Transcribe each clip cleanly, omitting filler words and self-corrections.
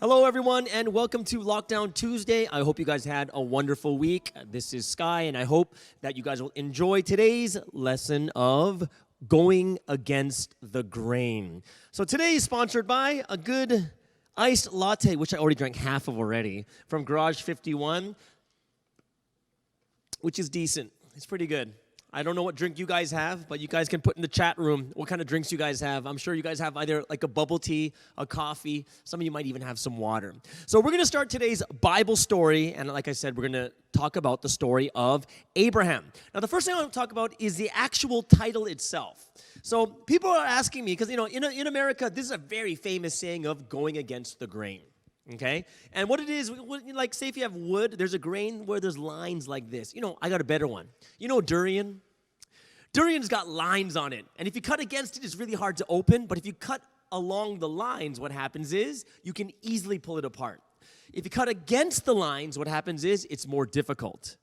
Hello, everyone, and welcome to Lockdown Tuesday. I hope you guys had a wonderful week. This is Sky, and I hope that you guys will enjoy today's lesson of going against the grain. So today is sponsored by a good iced latte, which I already drank half of already, from Garage 51, which is decent. It's pretty good. I don't know what drink you guys have, but you guys can put in the chat room what kind of drinks you guys have. I'm sure you guys have either like a bubble tea, a coffee. Some of you might even have some water. So we're going to start today's Bible story, and like I said, we're going to talk about the story of Abraham. Now, the first thing I want to talk about is the actual title itself. So people are asking me, because in America, this is a very famous saying of going against the grain. Okay? And what it is, like say if you have wood, there's a grain where there's lines like this. I got a better one. Durian? Durian's got lines on it. And if you cut against it, it's really hard to open. But if you cut along the lines, what happens is you can easily pull it apart. If you cut against the lines, what happens is it's more difficult.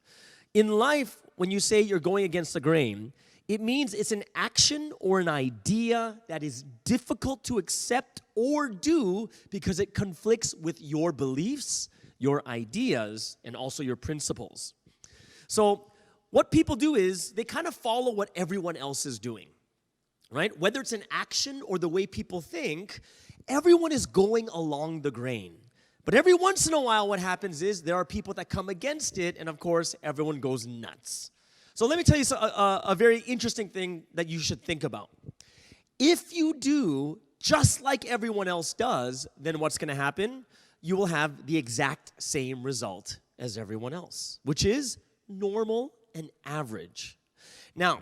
In life, when you say you're going against the grain, it means it's an action or an idea that is difficult to accept or do because it conflicts with your beliefs, your ideas, and also your principles. So what people do is they kind of follow what everyone else is doing, right? Whether it's an action or the way people think, everyone is going along the grain. But every once in a while, what happens is there are people that come against it, and of course, everyone goes nuts. So let me tell you a very interesting thing that you should think about. If you do just like everyone else does, then what's going to happen? You will have the exact same result as everyone else, which is normal and average. Now,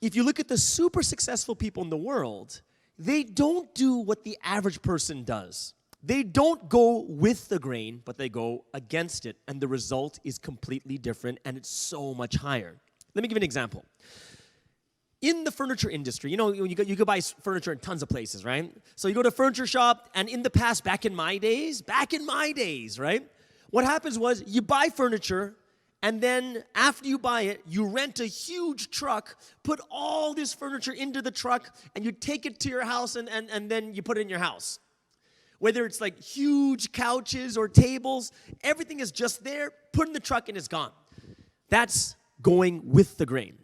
if you look at the super successful people in the world, they don't do what the average person does. They don't go with the grain, but they go against it, and the result is completely different, and it's so much higher. Let me give you an example. In the furniture industry, you could buy furniture in tons of places, right? So you go to a furniture shop, and in the past, back in my days, right? What happens was you buy furniture, and then after you buy it, you rent a huge truck, put all this furniture into the truck, and you take it to your house, and then you put it in your house. Whether it's like huge couches or tables, everything is just there, put in the truck, and it's gone. That's going with the grain.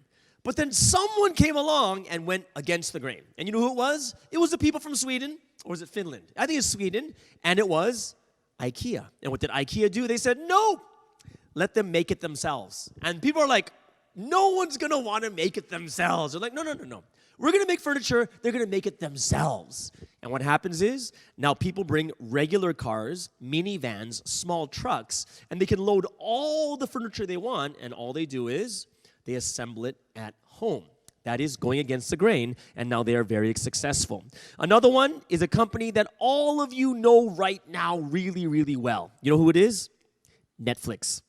But then someone came along and went against the grain. And you know who it was? It was the people from Sweden, or was it Finland? I think it's Sweden, and it was IKEA. And what did IKEA do? They said, no, let them make it themselves. And people are like, no one's going to want to make it themselves. They're like, no. We're going to make furniture. They're going to make it themselves. And what happens is now people bring regular cars, minivans, small trucks, and they can load all the furniture they want, and all they do is they assemble it at home. That is going against the grain, and now they are very successful. Another one is a company that all of you know right now really, really well. You know who it is? Netflix.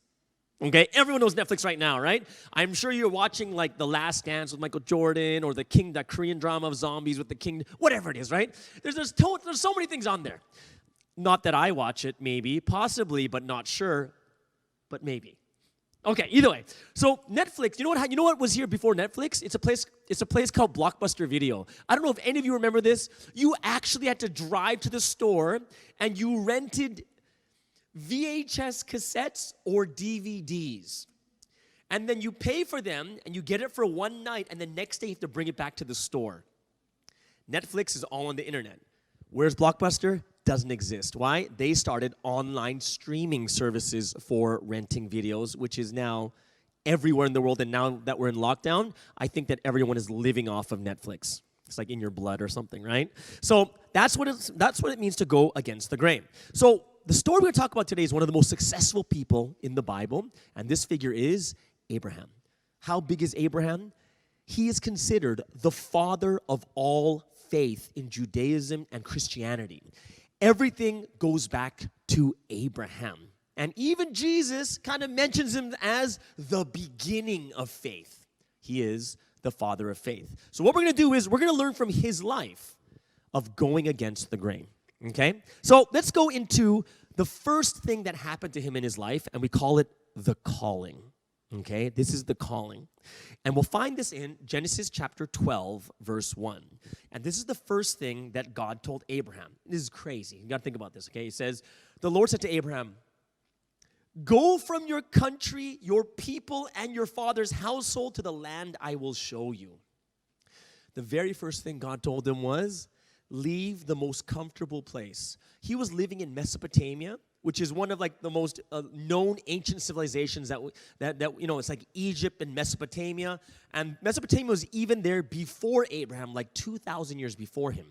Okay, everyone knows Netflix right now, right? I'm sure you're watching like The Last Dance with Michael Jordan, or that Korean drama of zombies with the king, whatever it is, right? There's so many things on there. Not that I watch it, maybe, possibly, but not sure, but maybe. Okay, either way. So Netflix, you know what was here before Netflix? It's a place called Blockbuster Video. I don't know if any of you remember this. You actually had to drive to the store and you rented VHS cassettes or DVDs. And then you pay for them and you get it for one night, and the next day you have to bring it back to the store. Netflix is all on the internet. Where's Blockbuster? Doesn't exist. Why? They started online streaming services for renting videos, which is now everywhere in the world. And now that we're in lockdown, I think that everyone is living off of Netflix. It's like in your blood or something, right? So that's what it means to go against the grain. So the story we're going to talk about today is one of the most successful people in the Bible, and this figure is Abraham. How big is Abraham? He is considered the father of all faith in Judaism and Christianity. Everything goes back to Abraham. And even Jesus kind of mentions him as the beginning of faith. He is the father of faith. So what we're going to do is we're going to learn from his life of going against the grain. Okay? So let's go into the first thing that happened to him in his life, and we call it the calling. Okay, this is the calling. And we'll find this in Genesis chapter 12, verse 1. And this is the first thing that God told Abraham. This is crazy. You got to think about this, okay? He says, the Lord said to Abraham, go from your country, your people, and your father's household to the land I will show you. The very first thing God told him was, leave the most comfortable place. He was living in Mesopotamia, which is one of like the most known ancient civilizations that it's like Egypt and Mesopotamia. And Mesopotamia was even there before Abraham, like 2,000 years before him.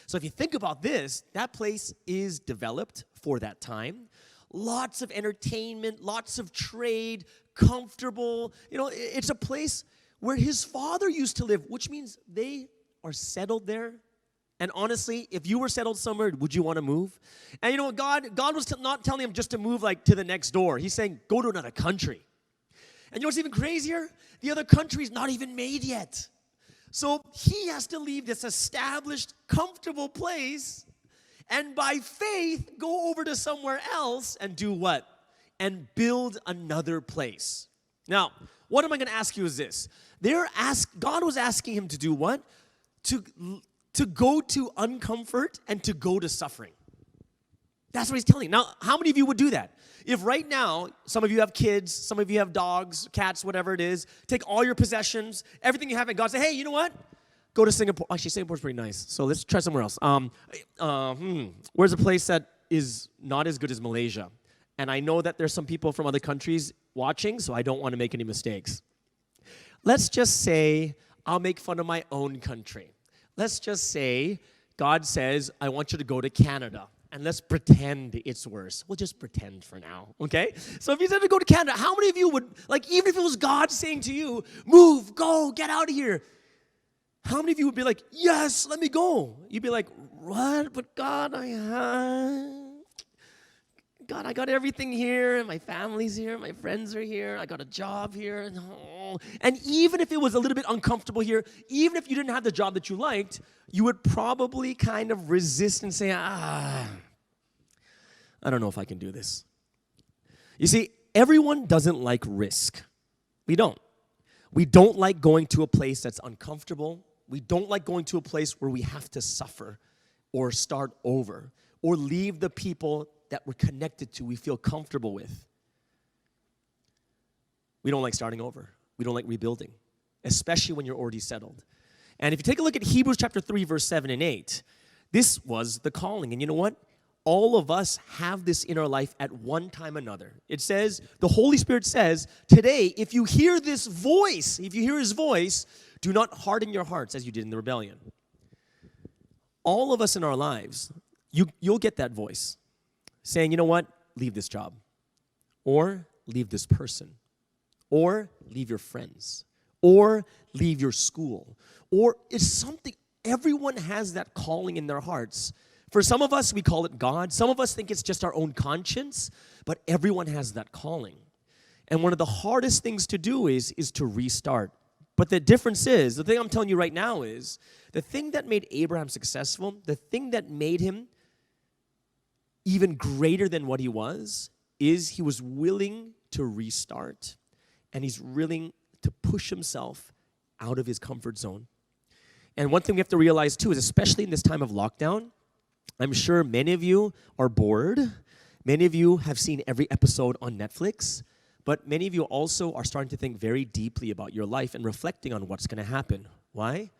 So if you think about this, that place is developed for that time. Lots of entertainment, lots of trade, comfortable. It's a place where his father used to live, which means they are settled there. And honestly, if you were settled somewhere, would you want to move? And you know what? God was not telling him just to move like to the next door. He's saying, go to another country. And you know what's even crazier? The other country's not even made yet. So he has to leave this established, comfortable place and by faith go over to somewhere else and do what? And build another place. Now, what am I going to ask you is this. God was asking him to do what? To go to uncomfort and to go to suffering. That's what he's telling you. Now, how many of you would do that? If right now, some of you have kids, some of you have dogs, cats, whatever it is, take all your possessions, everything you have, and God say, hey, you know what? Go to Singapore. Actually, Singapore's pretty nice, so let's try somewhere else. Where's a place that is not as good as Malaysia? And I know that there's some people from other countries watching, so I don't want to make any mistakes. Let's just say I'll make fun of my own country. Let's just say God says, I want you to go to Canada. And let's pretend it's worse. We'll just pretend for now, okay? So if you said to go to Canada, how many of you would, like, even if it was God saying to you, move, go, get out of here, how many of you would be like, yes, let me go? You'd be like, what? But God, I got everything here. My family's here. My friends are here. I got a job here. And even if it was a little bit uncomfortable here, even if you didn't have the job that you liked, you would probably kind of resist and say, I don't know if I can do this. You see, everyone doesn't like risk. We don't. We don't like going to a place that's uncomfortable. We don't like going to a place where we have to suffer or start over or leave the people that we're connected to, we feel comfortable with. We don't like starting over. We don't like rebuilding, especially when you're already settled. And if you take a look at Hebrews chapter 3, verse 7 and 8, this was the calling. And you know what? All of us have this in our life at one time or another. It says, the Holy Spirit says, today, if you hear this voice, if you hear his voice, do not harden your hearts as you did in the rebellion. All of us in our lives, you'll get that voice saying, you know what, leave this job, or leave this person, or leave your friends, or leave your school, or it's something, everyone has that calling in their hearts. For some of us, we call it God. Some of us think it's just our own conscience, but everyone has that calling. And one of the hardest things to do is to restart. But the difference is, the thing I'm telling you right now is, the thing that made Abraham successful, the thing that made him even greater than what he was, is he was willing to restart, and he's willing to push himself out of his comfort zone. And one thing we have to realize too is, especially in this time of lockdown, I'm sure many of you are bored. Many of you have seen every episode on Netflix, but many of you also are starting to think very deeply about your life and reflecting on what's going to happen. Why?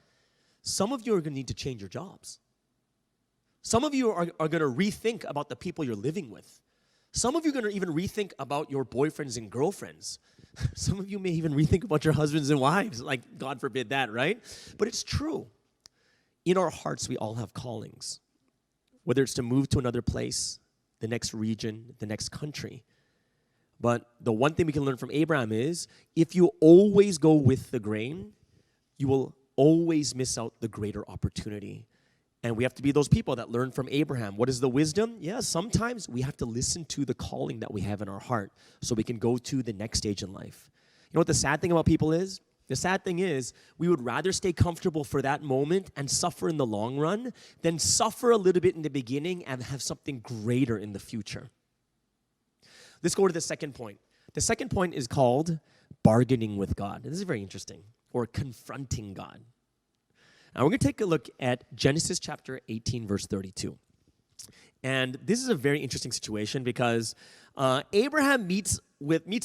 Some of you are going to need to change your jobs. Some of you are going to rethink about the people you're living with. Some of you are going to even rethink about your boyfriends and girlfriends. Some of you may even rethink about your husbands and wives. Like, God forbid that, right? But it's true. In our hearts, we all have callings. Whether it's to move to another place, the next region, the next country. But the one thing we can learn from Abraham is, if you always go with the grain, you will always miss out the greater opportunity. And we have to be those people that learn from Abraham. What is the wisdom? Yeah, sometimes we have to listen to the calling that we have in our heart so we can go to the next stage in life. You know what the sad thing about people is? The sad thing is, we would rather stay comfortable for that moment and suffer in the long run than suffer a little bit in the beginning and have something greater in the future. Let's go to the second point. The second point is called bargaining with God. This is very interesting, or confronting God. Now we're going to take a look at Genesis chapter 18, verse 32. And this is a very interesting situation because Abraham meets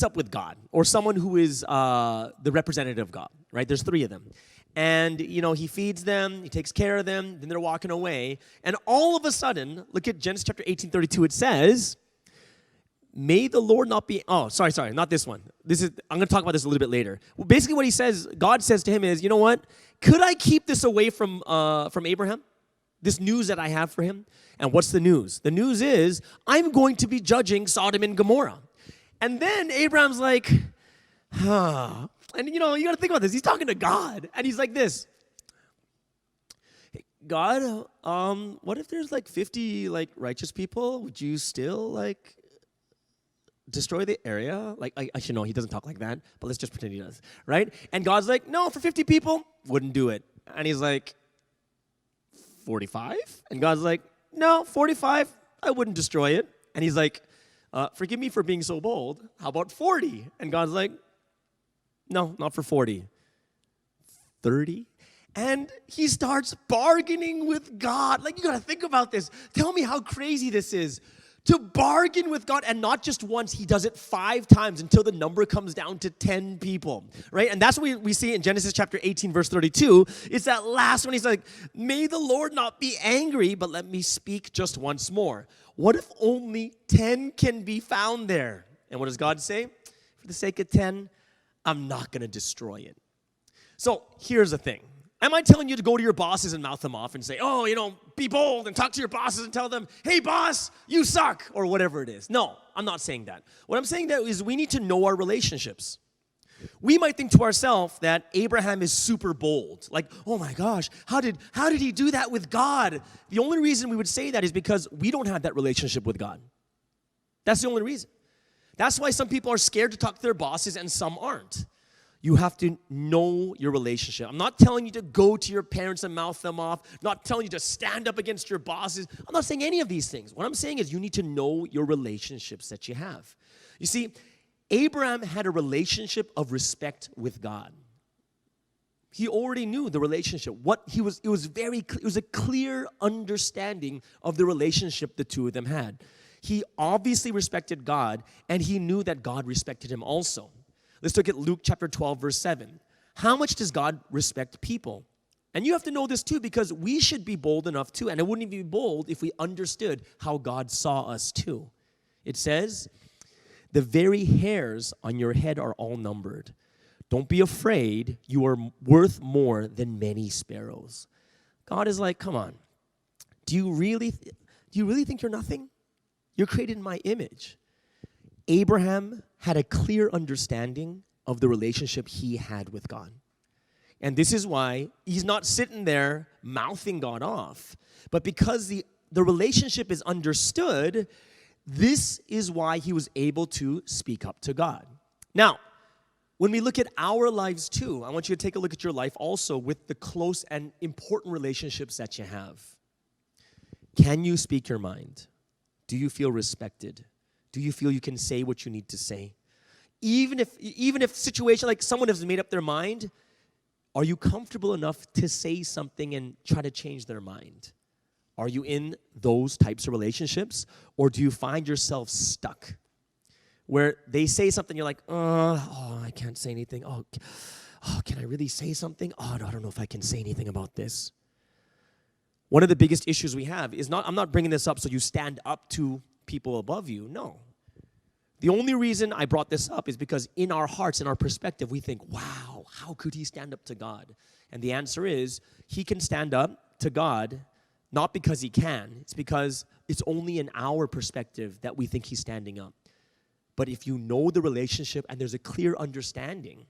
up with God, or someone who is the representative of God, right? There's three of them. And, he feeds them, he takes care of them, then they're walking away. And all of a sudden, look at Genesis chapter 18, 32, it says, may the Lord not be, sorry, not this one. I'm going to talk about this a little bit later. Well, basically what he says, God says to him is, you know what? Could I keep this away from Abraham? This news that I have for him? And what's the news? The news is, I'm going to be judging Sodom and Gomorrah. And then Abraham's like, And you got to think about this. He's talking to God, and he's like this. Hey, God, what if there's 50 righteous people? Would you still destroy the area? Actually, no, he doesn't talk like that, but let's just pretend he does, right? And God's like, no, for 50 people, wouldn't do it. And he's like, 45? And God's like, no, 45, I wouldn't destroy it. And he's like, forgive me for being so bold. How about 40? And God's like, no, not for 40. 30? And he starts bargaining with God. You got to think about this. Tell me how crazy this is. To bargain with God, and not just once, he does it 5 times until the number comes down to 10 people, right? And that's what we see in Genesis chapter 18, verse 32. It's that last one. He's like, may the Lord not be angry, but let me speak just once more. What if only 10 can be found there? And what does God say? For the sake of 10, I'm not going to destroy it. So here's the thing. Am I telling you to go to your bosses and mouth them off and say, be bold and talk to your bosses and tell them, hey, boss, you suck, or whatever it is? No, I'm not saying that. What I'm saying that is we need to know our relationships. We might think to ourselves that Abraham is super bold. Oh my gosh, how did he do that with God? The only reason we would say that is because we don't have that relationship with God. That's the only reason. That's why some people are scared to talk to their bosses and some aren't. You have to know your relationship. I'm not telling you to go to your parents and mouth them off. I'm not telling you to stand up against your bosses. I'm not saying any of these things. What I'm saying is you need to know your relationships that you have. You see, Abraham had a relationship of respect with God. He already knew the relationship. It was a clear understanding of the relationship the two of them had. He obviously respected God, and he knew that God respected him also. Let's look at Luke chapter 12, verse 7. How much does God respect people? And you have to know this too, because we should be bold enough too, and it wouldn't even be bold if we understood how God saw us too. It says, the very hairs on your head are all numbered. Don't be afraid, you are worth more than many sparrows. God is like, come on. Do you really think you're nothing? You're created in my image. Abraham had a clear understanding of the relationship he had with God. And this is why he's not sitting there mouthing God off. But because the relationship is understood, this is why he was able to speak up to God. Now, when we look at our lives too, I want you to take a look at your life also with the close and important relationships that you have. Can you speak your mind? Do you feel respected? Do you feel you can say what you need to say? Even if situation like someone has made up their mind, are you comfortable enough to say something and try to change their mind? Are you in those types of relationships? Or do you find yourself stuck? Where they say something, you're like, I can't say anything. Can I really say something? No, I don't know if I can say anything about this. One of the biggest issues we have is I'm not bringing this up so you stand up to people above you. No. The only reason I brought this up is because in our hearts, in our perspective, we think, wow, how could he stand up to God? And the answer is, he can stand up to God, not because he can. It's because it's only in our perspective that we think he's standing up. But if you know the relationship and there's a clear understanding,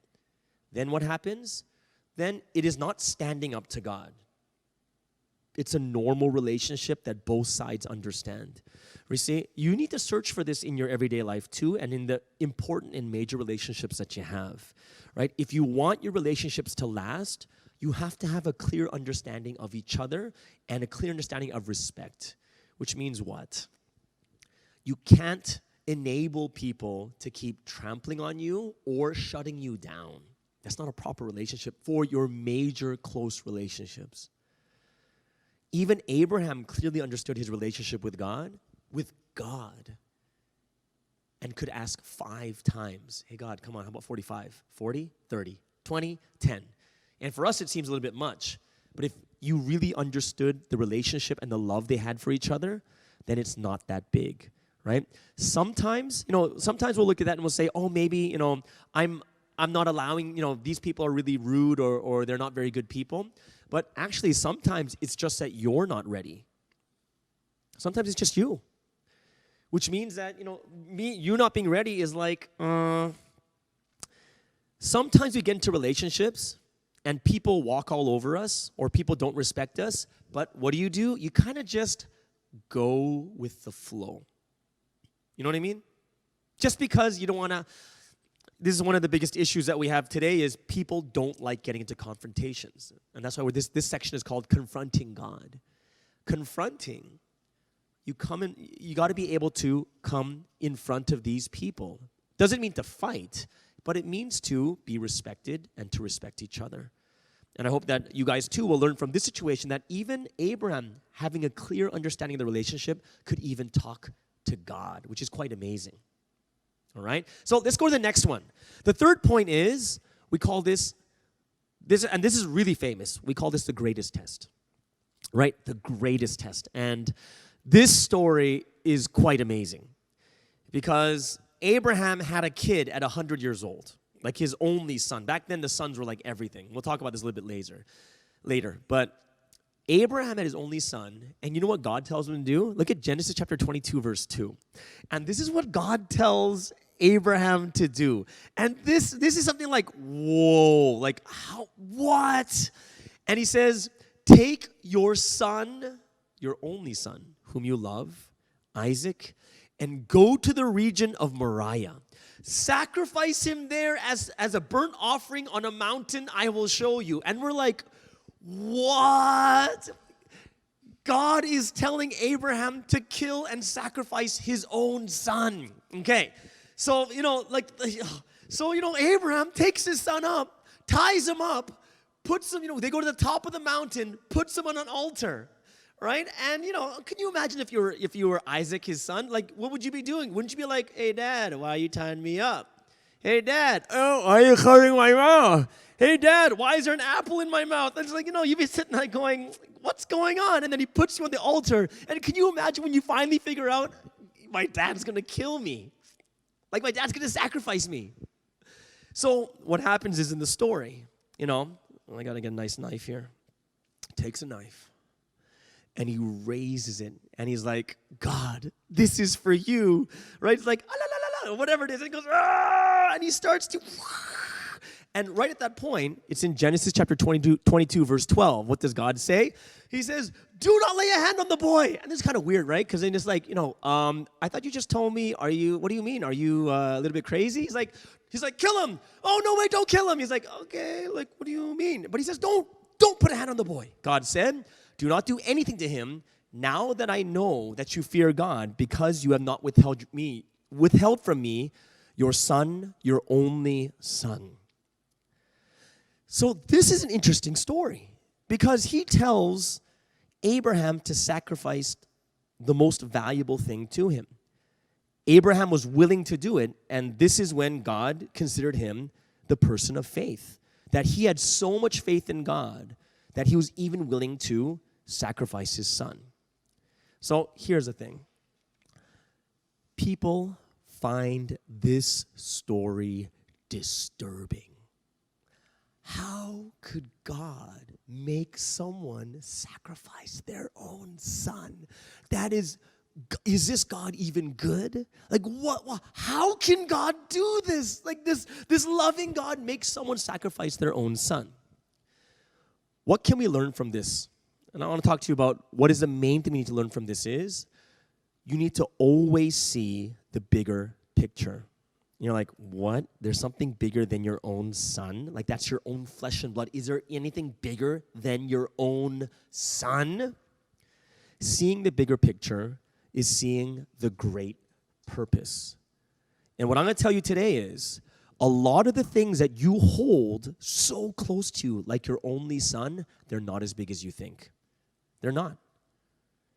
then what happens? Then it is not standing up to God. It's a normal relationship that both sides understand. You see, you need to search for this in your everyday life too, and in the important and major relationships that you have, right? If you want your relationships to last, you have to have a clear understanding of each other and a clear understanding of respect, which means what? You can't enable people to keep trampling on you or shutting you down. That's not a proper relationship for your major close relationships. Even Abraham clearly understood his relationship with God, and could ask 5 times, hey God, come on, how about 45, 40, 30, 20, 10? And for us, it seems a little bit much. But if you really understood the relationship and the love they had for each other, then it's not that big, right? Sometimes we'll look at that and we'll say, oh, maybe, I'm not allowing, these people are really rude or they're not very good people. But actually, sometimes it's just that you're not ready. Sometimes it's just you. Which means that, you not being ready is like, sometimes we get into relationships and people walk all over us or people don't respect us. But what do? You kind of just go with the flow. You know what I mean? Just because you don't want to. This is one of the biggest issues that we have today is people don't like getting into confrontations. And that's why this section is called Confronting God. Confronting. You got to be able to come in front of these people. Doesn't mean to fight, but it means to be respected and to respect each other. And I hope that you guys too will learn from this situation that even Abraham, having a clear understanding of the relationship, could even talk to God, which is quite amazing. All right? So let's go to the next one. The third point is, we call this, and this is really famous, we call this the greatest test. Right? The greatest test. And this story is quite amazing because Abraham had a kid at 100 years old, like his only son. Back then, the sons were like everything. We'll talk about this a little bit later. But Abraham had his only son, and you know what God tells him to do? Look at Genesis chapter 22, verse 2. And this is what God tells Abraham to do. And this is something like, whoa, like how, what? And he says, take your son, your only son, whom you love, Isaac, and go to the region of Moriah. Sacrifice him there as a burnt offering on a mountain I will show you. And we're like, what? God is telling Abraham to kill and sacrifice his own son. Okay, so, Abraham takes his son up, ties him up, puts him, they go to the top of the mountain, puts him on an altar. Right? And, can you imagine if you were Isaac, his son? Like, what would you be doing? Wouldn't you be like, hey, Dad, why are you tying me up? Hey, Dad, oh, why are you covering my mouth? Hey, Dad, why is there an apple in my mouth? And it's like, you'd be sitting there going, what's going on? And then he puts you on the altar. And can you imagine when you finally figure out, my dad's going to kill me? Like, my dad's going to sacrifice me. So what happens is in the story, I got to get a nice knife here. Takes a knife. And he raises it, and he's like, God, this is for you, right? It's like, ah, la, la, la, whatever it is. And he goes, ah, and he starts to, and right at that point, it's in Genesis chapter 22, verse 12. What does God say? He says, do not lay a hand on the boy. And this is kind of weird, right? Because then it's like, I thought you just told me, what do you mean? Are you a little bit crazy? He's like, kill him. Oh, no, wait, don't kill him. He's like, okay, like, what do you mean? But he says, don't put a hand on the boy. God said, do not do anything to him now that I know that you fear God, because you have not withheld from me your son, your only son. So this is an interesting story because he tells Abraham to sacrifice the most valuable thing to him. Abraham was willing to do it, and this is when God considered him the person of faith, that he had so much faith in God that he was even willing to sacrifice his son. So here's the thing. People find this story disturbing. How could God make someone sacrifice their own son? Is this God even good? Like what? How can God do this? Like this loving God makes someone sacrifice their own son. What can we learn from this? And I want to talk to you about what is the main thing we need to learn from this is you need to always see the bigger picture. You're like, what? There's something bigger than your own son? Like that's your own flesh and blood. Is there anything bigger than your own son? Seeing the bigger picture is seeing the great purpose And what I'm going to tell you today is a lot of the things that you hold so close to you, like your only son, they're not as big as you think. They're not.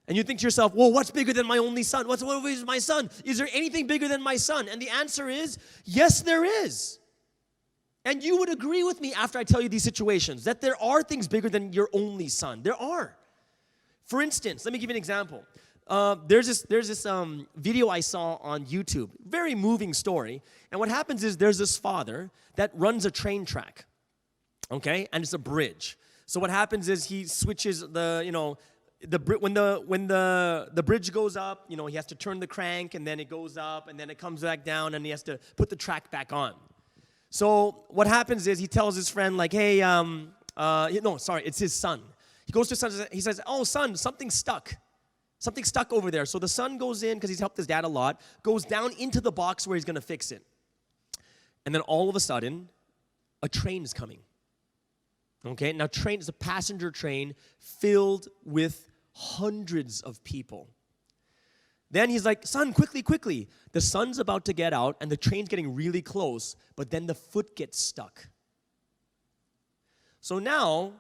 And you think to yourself, well, what's bigger than my only son? What is my son? Is there anything bigger than my son? And the answer is, yes, there is. And you would agree with me after I tell you these situations, that there are things bigger than your only son. There are. For instance, let me give you an example. There's this video I saw on YouTube, very moving story. And what happens is there's this father that runs a train track, okay, and it's a bridge. So what happens is he switches when the bridge goes up, he has to turn the crank, and then it goes up, and then it comes back down, and he has to put the track back on. So what happens is he tells his friend, like, hey, it's his son. He goes to his son, he says, oh, son, something's stuck. Something's stuck over there. So the son goes in, because he's helped his dad a lot, goes down into the box where he's going to fix it. And then all of a sudden, a train is coming. Okay, now train is a passenger train filled with hundreds of people. Then he's like, son, quickly, quickly. The son's about to get out, and the train's getting really close, but then the foot gets stuck. So now,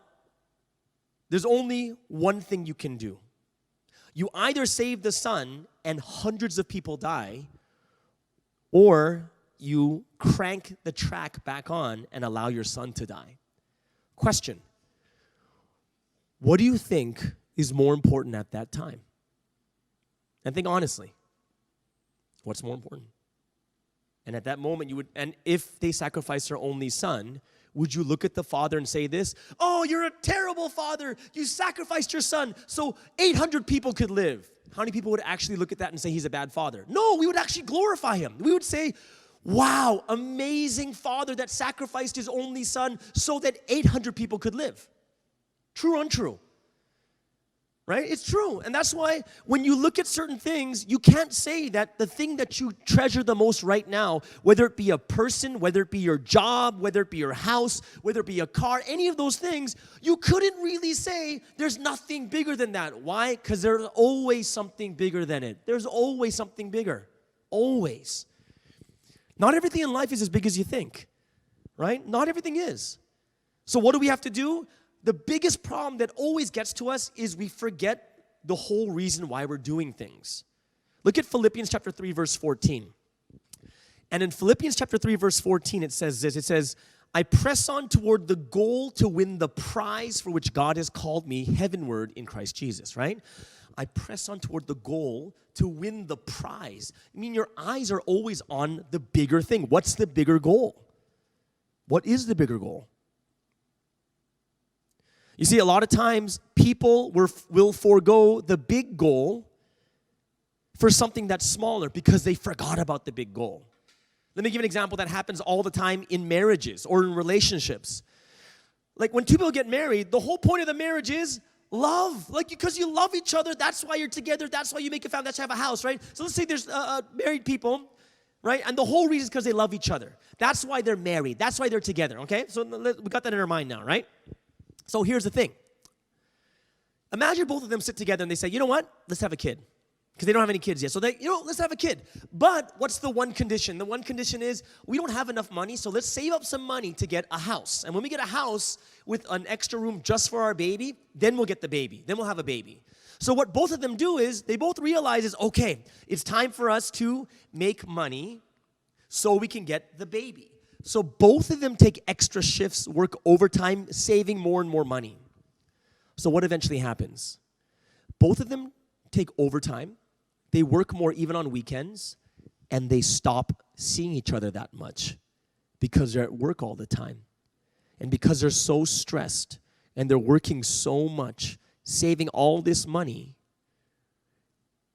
there's only one thing you can do. You either save the son and hundreds of people die, or you crank the track back on and allow your son to die. Question: what do you think is more important at that time? And think honestly. What's more important? And at that moment, and if they sacrificed their only son, would you look at the father and say this? Oh, you're a terrible father. You sacrificed your son so 800 people could live. How many people would actually look at that and say he's a bad father? No, we would actually glorify him. We would say, wow, amazing father that sacrificed his only son so that 800 people could live. True or untrue? Right? It's true. And that's why when you look at certain things, you can't say that the thing that you treasure the most right now, whether it be a person, whether it be your job, whether it be your house, whether it be a car, any of those things, you couldn't really say there's nothing bigger than that. Why? Because there's always something bigger than it. There's always something bigger. Always. Not everything in life is as big as you think. Right? Not everything is. So what do we have to do? The biggest problem that always gets to us is we forget the whole reason why we're doing things. Look at Philippians chapter 3, verse 14. And in Philippians chapter 3, verse 14, it says this. It says, I press on toward the goal to win the prize for which God has called me heavenward in Christ Jesus, right? I press on toward the goal to win the prize. I mean, your eyes are always on the bigger thing. What's the bigger goal? What is the bigger goal? You see, a lot of times people will forego the big goal for something that's smaller because they forgot about the big goal. Let me give an example that happens all the time in marriages or in relationships. Like when two people get married, the whole point of the marriage is love. Like because you love each other, that's why you're together, that's why you make a family, that's why you have a house, right? So let's say there's married people, right? And the whole reason is because they love each other. That's why they're married. That's why they're together, okay? So we got that in our mind now, right? So here's the thing. Imagine both of them sit together and they say, you know what? Let's have a kid. Because they don't have any kids yet. So let's have a kid. But what's the one condition? The one condition is we don't have enough money, so let's save up some money to get a house. And when we get a house with an extra room just for our baby, then we'll get the baby. Then we'll have a baby. So what both of them do is they both realize is, okay, it's time for us to make money so we can get the baby. So both of them take extra shifts, work overtime, saving more and more money. So what eventually happens? Both of them take overtime, they work more even on weekends, and they stop seeing each other that much because they're at work all the time. And because they're so stressed and they're working so much, saving all this money,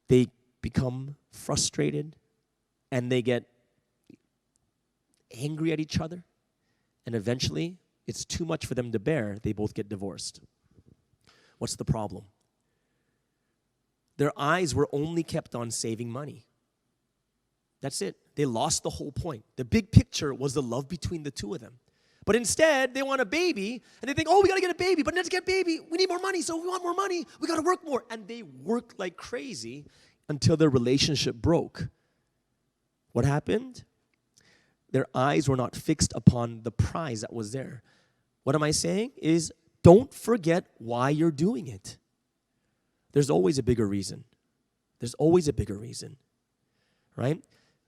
they become frustrated and they get angry at each other, and eventually it's too much for them to bear. They both get divorced. What's the problem? Their eyes were only kept on saving money. That's it. They lost the whole point. The big picture was the love between the two of them. But instead, they want a baby, and they think, oh, we got to get a baby, but let's get a baby. We need more money, so we want more money. We got to work more. And they worked like crazy until their relationship broke. What happened? Their eyes were not fixed upon the prize that was there. What am I saying? Is don't forget why you're doing it. There's always a bigger reason. There's always a bigger reason, right?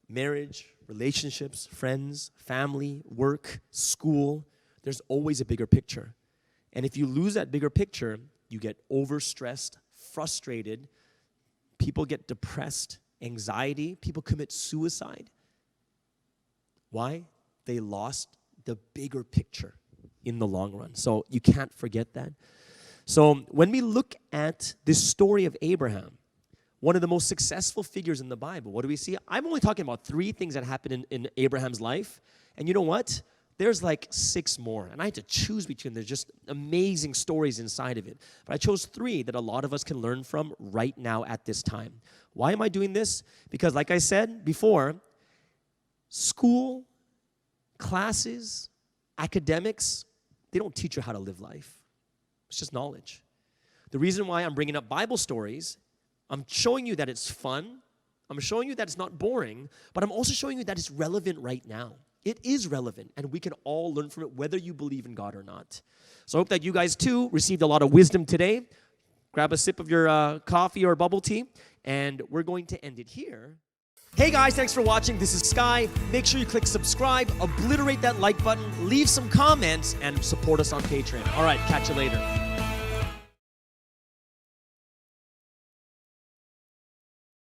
Marriage, relationships, friends, family, work, school. There's always a bigger picture. And if you lose that bigger picture, you get overstressed, frustrated. People get depressed, anxiety. People commit suicide. Why? They lost the bigger picture in the long run. So you can't forget that. So when we look at this story of Abraham, one of the most successful figures in the Bible, what do we see? I'm only talking about 3 things that happened in Abraham's life. And you know what? There's like 6 more. And I had to choose between them. There's just amazing stories inside of it. But I chose 3 that a lot of us can learn from right now at this time. Why am I doing this? Because like I said before, school, classes, academics, they don't teach you how to live life. It's just knowledge. The reason why I'm bringing up Bible stories, I'm showing you that it's fun. I'm showing you that it's not boring, but I'm also showing you that it's relevant right now. It is relevant, and we can all learn from it, whether you believe in God or not. So I hope that you guys, too, received a lot of wisdom today. Grab a sip of your coffee or bubble tea, and we're going to end it here. Hey guys, thanks for watching. This is Sky. Make sure you click subscribe, obliterate that like button, leave some comments, and support us on Patreon. All right, catch you later.